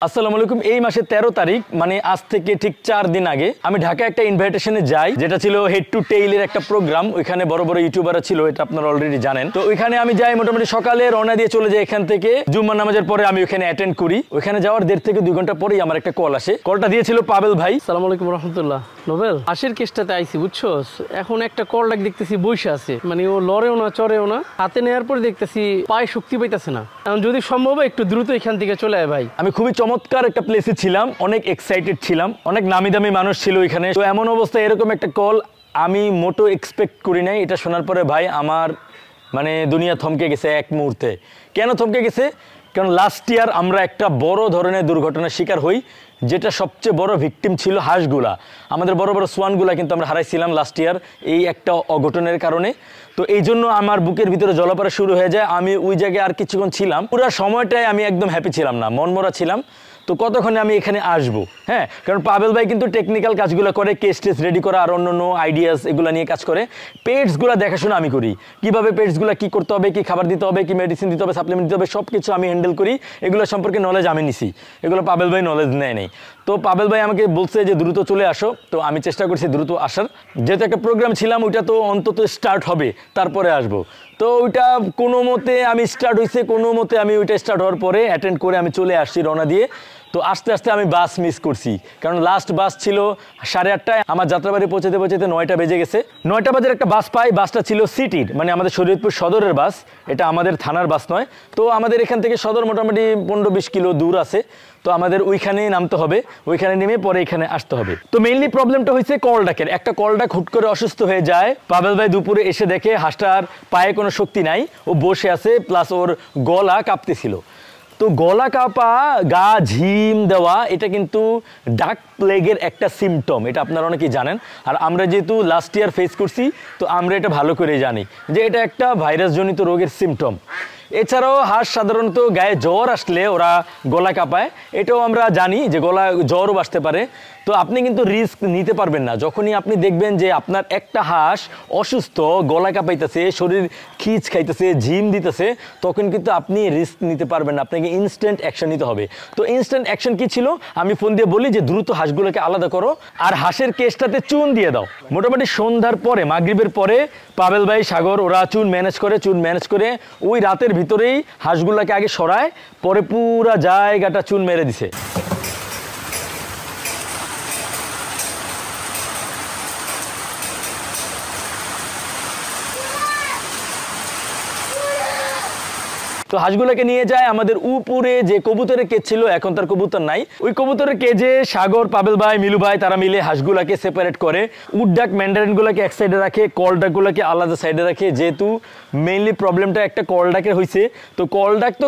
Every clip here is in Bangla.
আসসালামু আলাইকুম। এই মাসের 13 তারিখ মানে আজ থেকে ঠিক 4 দিন আগে আমি ঢাকা একটা ইনভাইটেশনে যাই, যেটা ছিল হেড টু টেইলের একটা প্রোগ্রাম। ওইখানে বড় বড় ইউটিউবাররা ছিল, এটা আপনারা অলরেডি জানেন। তো ওইখানে আমি যাই, মোটামুটি সকালে রওনা দিয়ে চলে যাই এখান থেকে। জুম্মার নামাজের পরে আমি ওখানে অ্যাটেন্ড করি। ওইখানে যাওয়ার 1.5 থেকে 2 ঘন্টা পরেই আমার একটা কল আসে। কলটা দিয়েছিল পাবেল ভাই। আসসালামু আলাইকুম রহমতুল্লাহ। নোবেল আশির কেসটাতে আইসি, বুঝছো? এখন একটা কল ডাক দেখতেছি বসে আছে, মানে ও লড়েও না চড়েও না। হাতে নেওয়ার পরে দেখতেছি পায়ে শক্তি পাইতেছে না। এখন যদি সম্ভব হয় একটু দ্রুত এখান থেকে চলে আয় ভাই। আমি খুবই চমৎকার একটা প্লেসে ছিলাম, অনেক এক্সাইটেড ছিলাম, অনেক নামি দামি মানুষ ছিল ওইখানে। তো এমন অবস্থায় এরকম একটা কল আমি মোটো এক্সপেক্ট করি নাই। এটা শোনার পরে ভাই আমার মানে দুনিয়া থমকে গেছে এক মুহূর্তে। কেন থমকে গেছে? কারণ লাস্ট ইয়ার আমরা একটা বড় ধরনের দুর্ঘটনার শিকার হই, যেটা সবচেয়ে বড় ভিকটিম ছিল হাঁসগুলা। আমাদের বড় বড় সোয়ানগুলা কিন্তু আমরা হারাইছিলাম লাস্ট ইয়ার এই একটা অঘটনের কারণে। তো এই জন্য আমার বুকের ভিতরে জলপড়া শুরু হয়ে যায়। আমি ওই জায়গায় আর কিছুক্ষণ ছিলাম, পুরো সময়টায় আমি একদম হ্যাপি ছিলাম না, মনমরা ছিলাম। তো কতক্ষণে আমি এখানে আসবো, হ্যাঁ, কারণ পাবেল ভাই কিন্তু টেকনিক্যাল কাজগুলো করে, কেস টেস রেডি করা আর অন্য আইডিয়াস এগুলো নিয়ে কাজ করে। পেটসগুলো দেখাশোনা আমি করি, কীভাবে পেটসগুলো কী করতে হবে, কী খাবার দিতে হবে, কী মেডিসিন দিতে হবে, সাপ্লিমেন্ট দিতে হবে, সব কিছু আমি হ্যান্ডেল করি। এগুলো সম্পর্কে নলেজ আমি নিছি, এগুলো পাবেল ভাই নলেজ নেয় নেই। তো পাবেল ভাই আমাকে বলছে যে দ্রুত চলে আসো। তো আমি চেষ্টা করছি দ্রুত আসার, যেহেতু একটা প্রোগ্রাম ছিলাম ওইটা তো অন্তত স্টার্ট হবে, তারপরে আসবো। তো ওইটা কোনো মতে আমি স্টার্ট হয়েছে, কোনো মতে আমি ওইটা স্টার্ট হওয়ার পরে অ্যাটেন্ড করে আমি চলে আসছি রওনা দিয়ে। তো আস্তে আস্তে আমি বাস মিস করছি, কারণ লাস্ট বাস ছিল 8:30টায়। আমার যাত্রাবাড়ি পৌঁছতে 9টা বেজে গেছে। 9টা বাজে একটা বাস পাই, বাসটা ছিল সিটির, মানে আমাদের শরীয়তপুর সদরের বাস, এটা আমাদের থানার বাস নয়। তো আমাদের এখান থেকে সদর মোটামুটি 15-20 কিলো দূর আছে। তো আমাদের ওইখানেই নামতে হবে, ওইখানে নেমে পরে এখানে আসতে হবে। তো মেইনলি প্রবলেমটা হয়েছে কল ডাকের। একটা কল ডাক হুট করে অসুস্থ হয়ে যায়। পাবেল ভাই দুপুরে এসে দেখে হাঁসটার পায়ে কোনো শক্তি নাই, ও বসে আছে, প্লাস ওর গলা কাঁপতেছিল। তো গলা কাঁপা, গা ঝিম দেওয়া, এটা কিন্তু ডাক প্লেগের একটা সিমটম, এটা আপনারা অনেকেই জানেন। আর আমরা যেহেতু লাস্ট ইয়ার ফেস করছি, তো আমরা এটা ভালো করে জানি যে এটা একটা ভাইরাসজনিত রোগের সিমটম। এছাড়াও হাঁস সাধারণত গায়ে জ্বর আসলে ওরা গলা কাঁপায়, এটাও আমরা জানি যে গলা জ্বরও আসতে পারে। তো আপনি কিন্তু রিস্ক নিতে পারবেন না। যখনই আপনি দেখবেন যে আপনার একটা হাঁস অসুস্থ, গলা কাঁপাইতেছে, শরীর খিচ খাইতেছে, ঝিম দিতেছে, তখন কিন্তু আপনি রিস্ক নিতে পারবেন না, আপনাকে ইনস্ট্যান্ট অ্যাকশন নিতে হবে। তো ইনস্ট্যান্ট অ্যাকশন কি ছিল? আমি ফোন দিয়ে বলি যে দ্রুত হাঁসগুলোকে আলাদা করো আর হাঁসের কেসটাতে চুন দিয়ে দাও। মোটামুটি সন্ধ্যার পরে, মাগরিবের পরে পাবেল ভাই, সাগর ওরা চুন ম্যানেজ করে ওই রাতের ভিতরেই হাঁসগুলোকে আগে সরায়, পরে পুরা জায়গাটা চুন মেরে দিছে। তো হাঁসগুলোকে নিয়ে যায় আমাদের উপরে যে কবুতরের কেজ ছিল, এখন তার কবুতর নাই। ওই কবুতরের কেজে সাগর, পাবেল ভাই, মিলু ভাই তারা মিলে হাঁসগুলোকে সেপারেট করে। উডডাক ম্যান্ডারিনগুলোকে এক সাইডে রাখে, কলডাকগুলোকে আলাদা সাইডে রাখে। যেহেতু মেইনলি প্রবলেমটা একটা কলডাকের হয়েছে, তো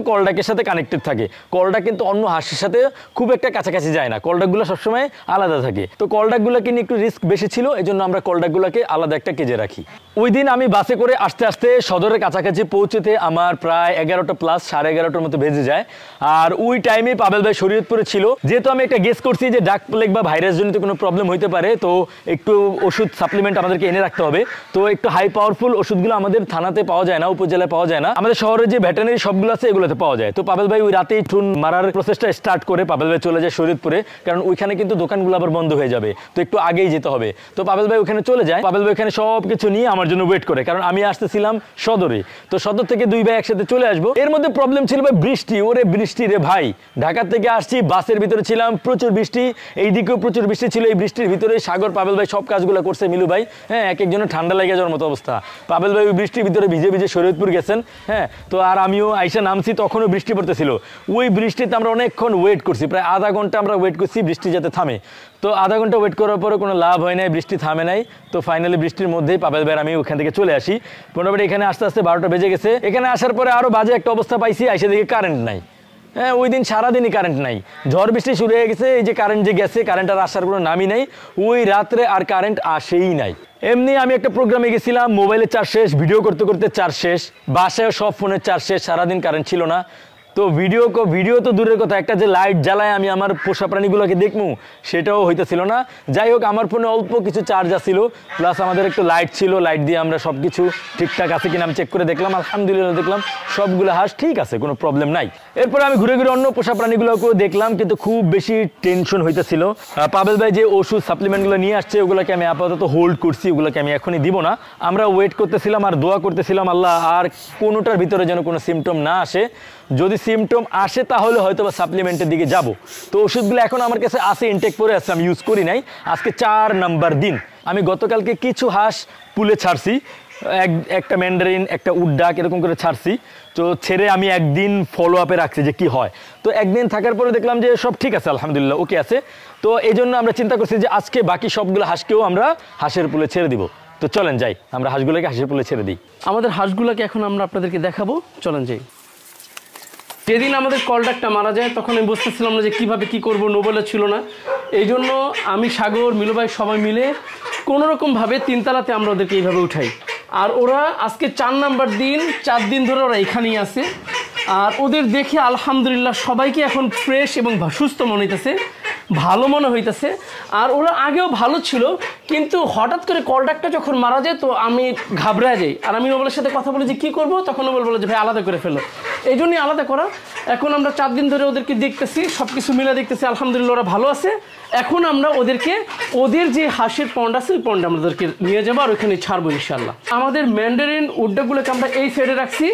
কলডাকের সাথে কানেক্টেড থাকে। কলডাক কিন্তু অন্য হাঁসের সাথে খুব একটা কাছাকাছি যায় না, কলডাকগুলো সবসময় আলাদা থাকে। তো কলডাকগুলোকে নিয়ে একটু রিস্ক বেশি ছিল, এই জন্য আমরা কলডাকগুলোকে আলাদা একটা কেজে রাখি। ওই দিন আমি বাসে করে আস্তে আস্তে সদরের কাছাকাছি পৌঁছতে আমার প্রায় 11টা প্লাস, 11:30টার মতো বেজে যায়। আর ওই টাইমে পাবেল ভাই শরীয়তপুরে ছিল। যেহেতু আমি একটা গেস করছি যে ডাক প্লেগ বা ভাইরাসজনিত কোনো প্রবলেম হইতে পারে, তো একটু ওষুধ সাপ্লিমেন্ট আমাদেরকে এনে রাখতে হবে। তো একটু হাই পাওয়ারফুল ওষুধগুলো আমাদের থানাতে পাওয়া যায় না, উপজেলায় পাওয়া যায় না, আমাদের শহরে যে ভেটেরিনারি শপগুলো আছে এগুলোতে পাওয়া যায়। তো পাবেল ভাই ওই রাতেই ঠুন মারার প্রসেসটা স্টার্ট করে পাবেল ভাই চলে যায় শরীয়তপুরে, কারণ ওইখানে কিন্তু দোকানগুলো আবার বন্ধ হয়ে যাবে, তো একটু আগেই যেতে হবে। তো পাবেল ভাই ওখানে চলে যায়। পাবেল ভাই ওখানে সব কিছু নিয়ে আমার জন্য ওয়েট করে, কারণ আমি আসতেছিলাম সদরে। তো সদর থেকে 2 ভাই একসাথে চলে আসবো। এর মধ্যে প্রবলেম ছিল ভাই বৃষ্টি। ওরে বৃষ্টি রে ভাই, ঢাকা থেকে আসছি, বাসের ভিতরে ছিলাম, প্রচুর বৃষ্টি, এইদিকেও প্রচুর বৃষ্টি ছিল। এই বৃষ্টির ভিতরে সাগর, পাবেল ভাই সব কাজগুলো করছে, মিলু ভাই, হ্যাঁ, এক একজনের ঠান্ডা লেগে যাওয়ার মতো অবস্থা। পাবেল ভাই ওই বৃষ্টির ভিতরে ভিজে ভিজে শরীয়তপুর গেছেন, হ্যাঁ। তো আর আমিও আইসা নামছি, তখনও বৃষ্টি পড়তেছিল। ওই বৃষ্টিতে আমরা অনেকক্ষণ ওয়েট করছি, প্রায় আধা ঘন্টা আমরা ওয়েট করছি বৃষ্টি যাতে থামে। তো আধা ঘন্টা ওয়েট করার পরে কোনো লাভ হয় নাই, বৃষ্টি থামে নাই। তো ফাইনালি বৃষ্টির মধ্যেই পাবেল ভাই আমি ওখান থেকে চলে আসি। মোটামুটি এখানে আস্তে আস্তে 12টা বেজে গেছে। এখানে আসার পরে আরও বাজে একটা অবস্থা পাইছি, আইসে দেখি কারেন্ট নাই। হ্যাঁ, ওই দিন সারাদিনই কারেন্ট নাই, ঝড় বৃষ্টি শুরু হয়ে গেছে। এই যে কারেন্ট যে গেছে, কারেন্ট আর আসার কোনো নামই নাই। ওই রাত্রে আর কারেন্ট আসেই নাই। এমনি আমি একটা প্রোগ্রামে গেছিলাম, মোবাইলে চার্জ শেষ, ভিডিও করতে করতে চার্জ শেষ, বাসায় সব ফোনের চার্জ শেষ, সারাদিন কারেন্ট ছিল না। তো ভিডিও তো দূরের কথা, একটা যে লাইট জ্বালায় আমি আমার পোষা প্রাণীগুলোকে দেখবো সেটাও হইতেছিল না। যাই হোক, আমার ফোনে অল্প কিছু চার্জ আসছিল, প্লাস আমাদের একটু লাইট ছিল, লাইট দিয়ে আমরা সব কিছু ঠিকঠাক আছে কিনা আমি চেক করে দেখলাম। আলহামদুলিল্লাহ দেখলাম সবগুলো হাঁস ঠিক আছে, কোনো প্রবলেম নাই। এরপরে আমি ঘুরে ঘুরে অন্য পোষা প্রাণীগুলোকেও দেখলাম, কিন্তু খুব বেশি টেনশন হইতেছিল। পাবেল ভাই যে ওষুধ সাপ্লিমেন্টগুলো নিয়ে আসছে ওগুলোকে আমি আপাতত হোল্ড করছি, ওগুলোকে আমি এখনই দিব না। আমরা ওয়েট করতেছিলাম আর দোয়া করতেছিলাম আল্লাহ আর কোনোটার ভিতরে যেন কোনো সিমটম না আসে। যদি সিমটম আসে তাহলে হয়তো বা সাপ্লিমেন্টের দিকে যাব। তো ওষুধগুলো এখন আমার কাছে আছে, ইনটেক করে আছে, আমি ইউজ করি নাই। আজকে 4 নাম্বার দিন। আমি গতকালকে কিছু হাঁস পুলে ছাড়ছি, একটা ম্যান্ডারিন, একটা উডডাক এরকম করে ছাড়ছি। তো ছেড়ে আমি একদিন ফলো আপে রাখছি যে কি হয়। তো একদিন থাকার পরে দেখলাম যে সব ঠিক আছে, আলহামদুলিল্লাহ ওকে আছে। তো এই জন্য আমরা চিন্তা করছি যে আজকে বাকি সবগুলো হাঁসকেও আমরা হাঁসের পুলে ছেড়ে দিব। তো চলেন যাই, আমরা হাঁসগুলোকে হাঁসের পুলে ছেড়ে দিই। আমাদের হাঁসগুলোকে এখন আমরা আপনাদেরকে দেখাবো, চলেন যাই। যেদিন আমাদের কলডাকটা মারা যায় তখন আমি বুঝতেছিলাম না যে কীভাবে কী করবো, নোবেলও ছিল না। এই জন্য আমি, সাগর, মিলু ভাই সবাই মিলে কোনোরকমভাবে 3 তলাতে আমরা ওদেরকে এইভাবে উঠাই। আর ওরা আজকে 4 নাম্বার দিন, 4 দিন ধরে ওরা এখানেই আছে। আর ওদের দেখে আলহামদুলিল্লাহ সবাইকে এখন ফ্রেশ এবং সুস্থ মনে হইতেছে, ভালো মনে হইতেছে। আর ওরা আগেও ভালো ছিল, কিন্তু হঠাৎ করে কলডাকটা যখন মারা যায় তো আমি ঘাবড়ে যাই। আর আমি নোবেলের সাথে কথা বলি যে কী করবো, তখন নোবেল বলে যে ভাই আলাদা করে ফেলো। এই জন্যই আলাদা করা। এখন আমরা 4 দিন ধরে ওদেরকে দেখতেছি, সব কিছু মিলে দেখতেছি, আলহামদুলিল্লাহ ওরা ভালো আছে। এখন আমরা ওদেরকে ওদের যে হাঁসের পন্ড আছে ওই পন্ডে আমাদেরকে নিয়ে যাবো আর ওইখানে ছাড়বো ইনশাল্লাহ। আমাদের ম্যান্ডারিন উডডাকগুলোকে আমরা এই সাইডে রাখছি,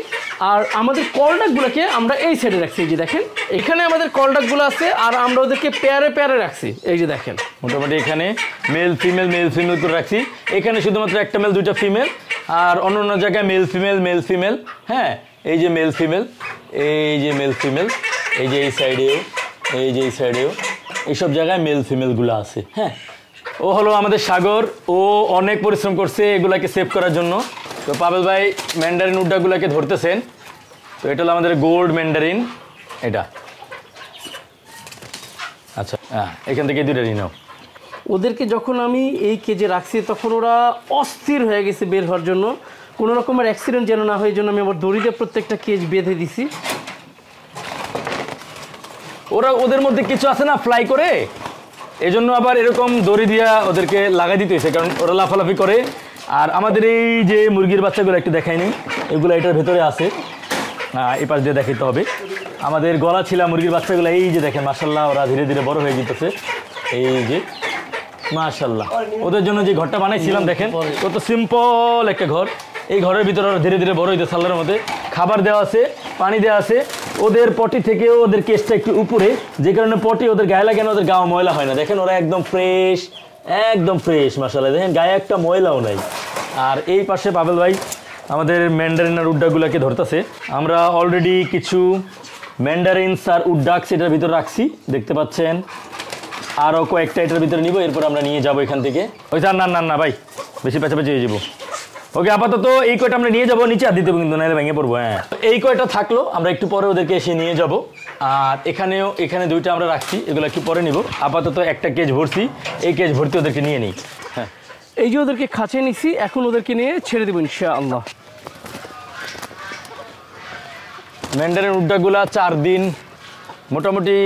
আর আমাদের কলডাকগুলোকে আমরা এই সাইডে রাখছি। এই যে দেখেন, এখানে আমাদের কলডাকগুলো আছে আর আমরা ওদেরকে পেয়ারে পেয়ারে রাখছি। এই যে দেখেন, মোটামুটি এখানে মেল ফিমেল করে রাখছি। এখানে শুধুমাত্র একটা মেল, 2টা ফিমেল, আর অন্য জায়গায় মেল ফিমেল। হ্যাঁ, এই যে মেল ফিমেল, এই যে মেল ফিমেল, এই যে এই সাইডেও, এই যে এই সাইডেও, এইসব জায়গায় মেল ফিমেলগুলো আছে। হ্যাঁ, ও হলো আমাদের সাগর, ও অনেক পরিশ্রম করছে এগুলাকে সেভ করার জন্য। তো পাবেল ভাই ম্যান্ডারিন উড্ডাগুলোকে ধরতেছেন। তো এটা হলো আমাদের গোল্ড ম্যান্ডারিন, এটা। আচ্ছা, হ্যাঁ, এখান থেকে 2টা নিয়ে নাও। ওদেরকে যখন আমি এই কেজে রাখছি তখন ওরা অস্থির হয়ে গেছে বের হওয়ার জন্য। কোনো রকমের অ্যাক্সিডেন্ট যেন না হয় এই জন্য আমি আবার দড়িতে প্রত্যেকটা কেজ বেঁধে দিছি। ওদের মধ্যে কিছু আছে না ফ্লাই করে, এজন্য আবার এরকম দড়ি দিয়া ওদেরকে লাগাই দিতে হয়েছে, কারণ ওরা লাফালাফি করে। আর আমাদের এই যে মুরগির বাচ্চাগুলো একটু দেখায়নি, এগুলো এটার ভেতরে আছে। এই পাশ দিয়ে দেখাতে হবে। আমাদের গলা ছিল মুরগির বাচ্চাগুলো, এই যে দেখেন মাশাআল্লাহ ওরা ধীরে ধীরে বড় হয়ে যেতেছে। এই যে মাশাআল্লাহ, ওদের জন্য যে ঘরটা বানাইছিলাম দেখেন কত সিম্পল একটা ঘর। এই ঘরের ভিতরে ওরা ধীরে ধীরে বড় হইতেছে আল্লাহর মধ্যে। খাবার দেওয়া আছে, পানি দেওয়া আছে। ওদের পটি থেকেও ওদের কেসটা একটু উপরে, যে কারণে পটি ওদের গায়ে লাগে না, ওদের গাও ময়লা হয় না। দেখেন ওরা একদম ফ্রেশ মাশাআল্লাহ, দেখেন গায়ে একটা ময়লাও নাই। আর এই পাশে পাবেল ভাই আমাদের ম্যান্ডারিন আর উড্ডাকগুলোকে ধরতেছে। আমরা অলরেডি কিছু ম্যান্ডারিনস আর উড্ডাক এটার ভিতরে রাখছি, দেখতে পাচ্ছেন। আরও কয়েকটা এটার ভিতরে নিব, এরপর আমরা নিয়ে যাবো এখান থেকে। ওই স্যার না ভাই, বেশি পেঁচাপেচি হয়ে যাবো। ওকে, আপাতত এই কয়টা আমরা নিয়ে যাবো, নিচে আর দিতে হবে কিন্তু, নাহলে ভেঙে পড়বো। হ্যাঁ, এই কয়টা থাকলো, আমরা একটু পরে ওদেরকে এসে নিয়ে যাব। আর এখানে 2টা আমরা রাখছি, এগুলো একটু পরে নিব। আপাতত একটা কেজ ভরছি, এই কেজ ভর্তি ওদেরকে নিয়ে নিই। হ্যাঁ, এই যে ওদেরকে খাঁচে নিছি, এখন ওদেরকে নিয়ে ছেড়ে দেবো ইনশাআল্লাহ। ম্যান্ডারিন উড্ডাকগুলা 4 দিন মোটামুটি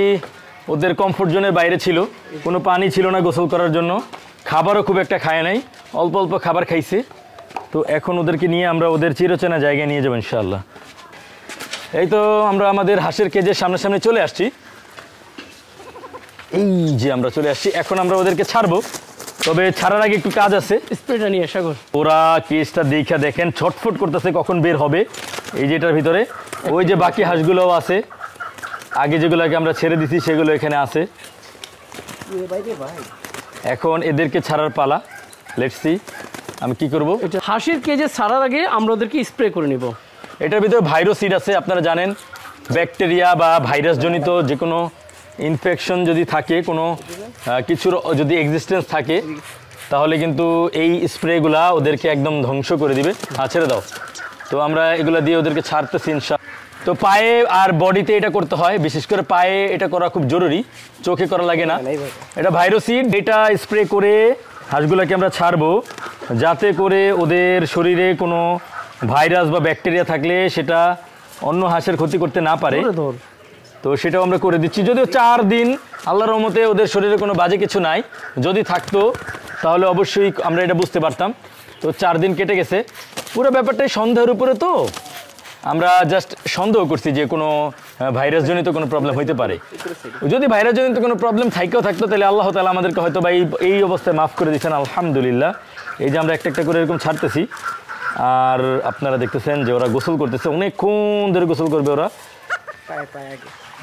ওদের কমফোর্ট জোনের বাইরে ছিল, কোনো পানি ছিল না গোসল করার জন্য, খাবারও খুব একটা খায় নাই, অল্প অল্প খাবার খাইছে। তো এখন ওদেরকে নিয়ে আমরা ওদের চিরচেনা জায়গায় নিয়ে যাবো ইনশাআল্লাহ। এই তো আমরা আমাদের হাঁসের কেজের সামনে চলে আসছি। এই যে আমরা চলে আসছি, এখন আমরা ওদেরকে ছাড়বো। তবে ছাড়ার আগে একটু কাজ আছে। স্প্রেটা নিয়ে সাগর, ওরা কেজটা দেখা দেখেন ছটফট করতেছে কখন বের হবে। এই যে এটার ভিতরে ওই যে বাকি হাঁসগুলোও আছে, আগে যেগুলোকে আমরা ছেড়ে দিছি সেগুলো এখানে আছে। এখন এদেরকে ছাড়ার পালা। লেটস সি আমি কি করব। এটা হাঁসের কেজে ছাড়ার আগে আমরা ওদেরকে স্প্রে করে নিব। এটার ভিতরে ভাইরাসিড আছে, আপনারা জানেন ব্যাকটেরিয়া বা ভাইরাস জনিত যে কোনো ইনফেকশন যদি থাকে, কোনো কিছুর যদি এক্সিস্টেন্স থাকে, তাহলে কিন্তু এই স্প্রেগুলা ওদেরকে একদম ধ্বংস করে দিবে। ছেড়ে দাও। তো আমরা এগুলা দিয়ে ওদেরকে ছাড়তেছি ইনশাআল্লাহ। তো পায়ে আর বডিতে এটা করতে হয়, বিশেষ করে পায়ে এটা করা খুব জরুরি, চোখে করা লাগে না। এটা ভাইরাসিড, এটা স্প্রে করে হাঁসগুলোকে আমরা ছাড়বো, যাতে করে ওদের শরীরে কোনো ভাইরাস বা ব্যাকটেরিয়া থাকলে সেটা অন্য হাঁসের ক্ষতি করতে না পারে। তো সেটাও আমরা করে দিচ্ছি। যদিও 4 দিন আল্লাহর রহমতে ওদের শরীরে কোনো বাজে কিছু নাই, যদি থাকতো তাহলে অবশ্যই আমরা এটা বুঝতে পারতাম। তো 4 দিন কেটে গেছে, পুরো ব্যাপারটাই সন্দেহের উপরে। তো আমরা জাস্ট সন্দেহ করছি যে কোনো ভাইরাসজনিত কোনো প্রবলেম হইতে পারে। যদি ভাইরাসজনিত কোনো প্রবলেম থাকেও থাকতো তাহলে আল্লাহ তাআলা আমাদেরকে হয়তো বা এই অবস্থায় মাফ করে দিচ্ছেন, আলহামদুলিল্লাহ। এই যে আমরা একটা একটা করে এরকম ছাড়তেছি, আর আপনারা দেখতেছেন যে ওরা গোসল করতেছে, অনেকক্ষণ ধরে গোসল করবে ওরা,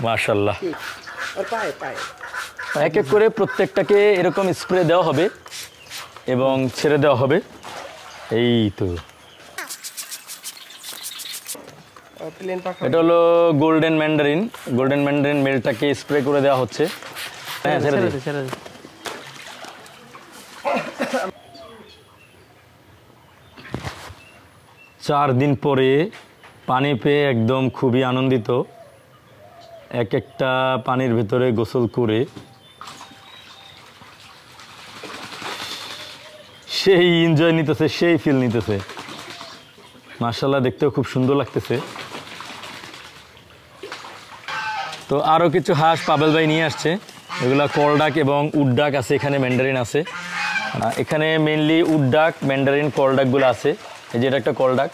মাশাআল্লাহ। এক এক করে প্রত্যেকটাকে এরকম স্প্রে দেওয়া হবে এবং ছেড়ে দেওয়া হবে। এই তো এটা হলো গোল্ডেন ম্যান্ডারিন। গোল্ডেন ম্যান্ডারিন মেলটাকে স্প্রে করে দেওয়া হচ্ছে। হ্যাঁ, ছেড়ে দিই। 4 দিন পরে পানি পেয়ে একদম খুবই আনন্দিত। এক একটা পানির ভেতরে গোসল করে সেই এনজয় নিতেছে, সেই ফিল নিতেছে। মাশাআল্লাহ, দেখতেও খুব সুন্দর লাগতেছে। তো আরও কিছু হাঁস পাবেল ভাই নিয়ে আসছে, এগুলা কলডাক এবং উডডাক আছে, এখানে ম্যান্ডারিন আছে। এখানে মেনলি উডডাক, ম্যান্ডারিন, কলডাকগুলো আছে। এই যে এটা একটা কলডাক।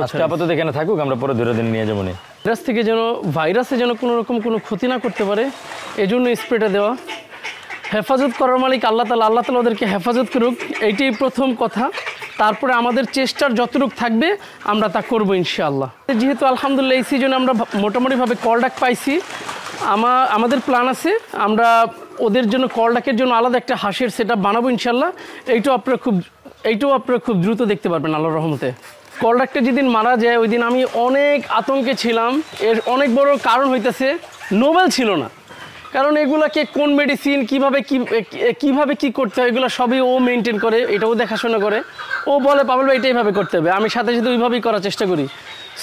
আজকে আপাতত এখানে থাকুক, আমরা পরে ধরে দিন নিয়ে যাবো। ভাইরাস থেকে যেন ভাইরাসে যেন কোনো রকম কোনো ক্ষতি না করতে পারে, এজন্য স্প্রেটা দেওয়া। হেফাজত করার মালিক আল্লাহ তাআলা, আল্লাহ তাআলা ওদেরকে হেফাজত করুক, এইটাই প্রথম কথা। তারপরে আমাদের চেষ্টার যতটুকু থাকবে আমরা তা করবো ইনশাআল্লাহ। যেহেতু আলহামদুলিল্লাহ এই সিজনে আমরা মোটামুটিভাবে কলডাক পাইছি, আমাদের প্ল্যান আছে আমরা ওদের জন্য কলডাকের জন্য আলাদা একটা হাঁসের সেটআপ বানাবো ইনশাআল্লাহ। এইটাও আপনারা খুব দ্রুত দেখতে পারবেন আল্লাহর রহমতে। কলডাকটা যেদিন মারা যায় ওই দিন আমি অনেক আতঙ্কে ছিলাম। এর অনেক বড় কারণ হইতেছে নোবেল ছিল না, কারণ এগুলাকে কোন মেডিসিন কিভাবে কি করতে হয় এগুলো সবই ও মেনটেন করে, এটাও দেখাশোনা করে। ও বলে পাবেল ভাই এটা এইভাবে করতে হবে, আমি সাথে সাথে ওইভাবেই করার চেষ্টা করি।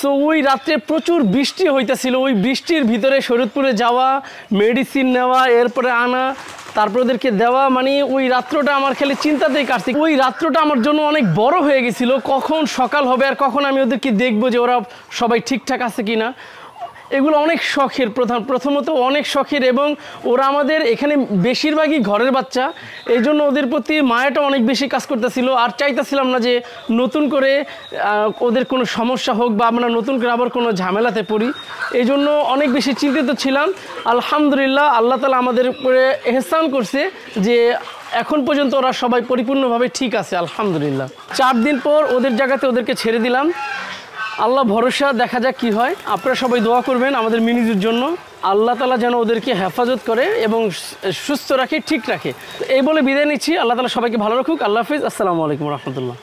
সো ওই রাত্রে প্রচুর বৃষ্টি হইতেছিল, ওই বৃষ্টির ভিতরে শরীয়তপুরে যাওয়া, মেডিসিন নেওয়া, এরপরে আনা, তারপর ওদেরকে দেওয়া, মানে ওই রাত্রটা আমার খালি চিন্তাতেই কাটছে। ওই রাত্রটা আমার জন্য অনেক বড় হয়ে গেছিল, কখন সকাল হবে আর কখন আমি ওদেরকে দেখবো যে ওরা সবাই ঠিকঠাক আছে কি না। এগুলো অনেক শখের, প্রথমত অনেক শখের, এবং ওরা আমাদের এখানে বেশিরভাগই ঘরের বাচ্চা, এই জন্য ওদের প্রতি মায়াটা অনেক বেশি কাজ করতেছিল। আর চাইতেছিলাম না যে নতুন করে ওদের কোনো সমস্যা হোক বা আমরা নতুন করে আবার কোনো ঝামেলাতে পড়ি, এই জন্য অনেক বেশি চিন্তিত ছিলাম। আলহামদুলিল্লাহ আল্লাহ তাআলা আমাদের উপরে এহসান করছে যে এখন পর্যন্ত ওরা সবাই পরিপূর্ণভাবে ঠিক আছে আলহামদুলিল্লাহ। 4 দিন পর ওদের জায়গাতে ওদেরকে ছেড়ে দিলাম। আল্লাহ ভরসা, দেখা যাক কি হয়। আপনারা সবাই দোয়া করবেন আমাদের মিনিজের জন্য, আল্লাহ তাআলা যেন ওদেরকে হেফাজত করে এবং সুস্থ রাখে, ঠিক রাখে। এই বলে বিদায় নিচ্ছি। আল্লাহ তাআলা সবাইকে ভালো রাখুক। আল্লাহ হাফিজ। আসসালামু আলাইকুম রহমতুল্লাহ।